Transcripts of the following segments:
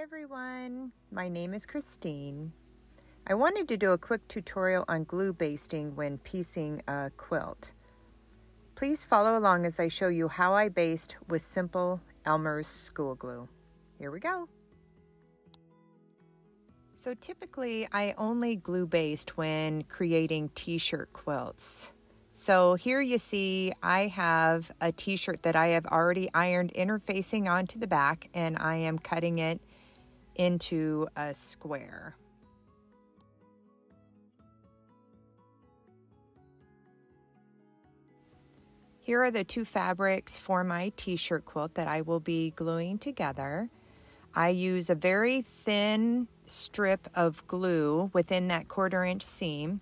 everyone, my name is Christine. I wanted to do a quick tutorial on glue basting when piecing a quilt. Please follow along as I show you how I baste with simple Elmer's school glue. Here we go. So typically I only glue baste when creating t-shirt quilts. So here you see I have a t-shirt that I have already ironed interfacing onto the back, and I am cutting it into a square. Here are the two fabrics for my t-shirt quilt that I will be gluing together. I use a very thin strip of glue within that 1/4 inch seam,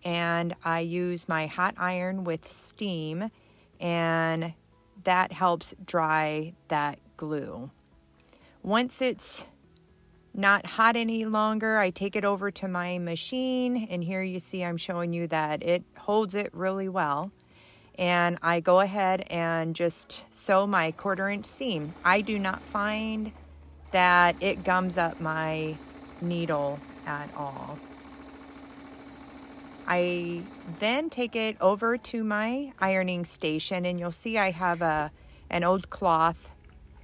and I use my hot iron with steam, and that helps dry that glue. Once it's not hot any longer, I take it over to my machine, and here you see I'm showing you that it holds it really well. And I go ahead and just sew my 1/4 inch seam. I do not find that it gums up my needle at all. I then take it over to my ironing station, and you'll see I have an old cloth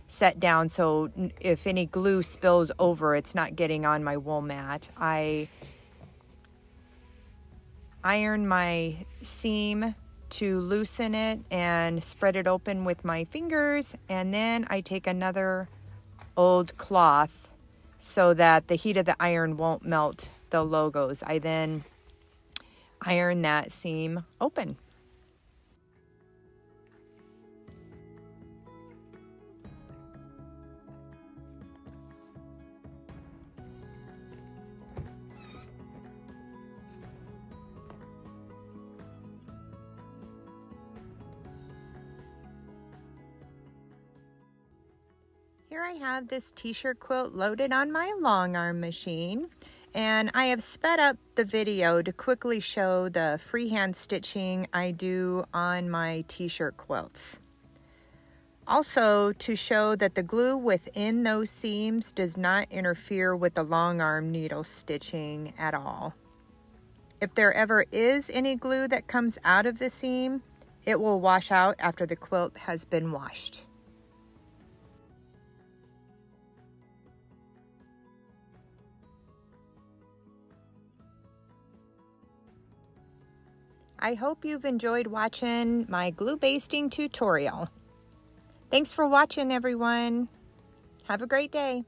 set down, so if any glue spills over, it's not getting on my wool mat. I iron my seam to loosen it and spread it open with my fingers, and then I take another old cloth so that the heat of the iron won't melt the logos. I then iron that seam open. Here I have this t-shirt quilt loaded on my long arm machine, and I have sped up the video to quickly show the freehand stitching I do on my t-shirt quilts. Also to show that the glue within those seams does not interfere with the long arm needle stitching at all. If there ever is any glue that comes out of the seam, it will wash out after the quilt has been washed. I hope you've enjoyed watching my glue basting tutorial. Thanks for watching, everyone. Have a great day.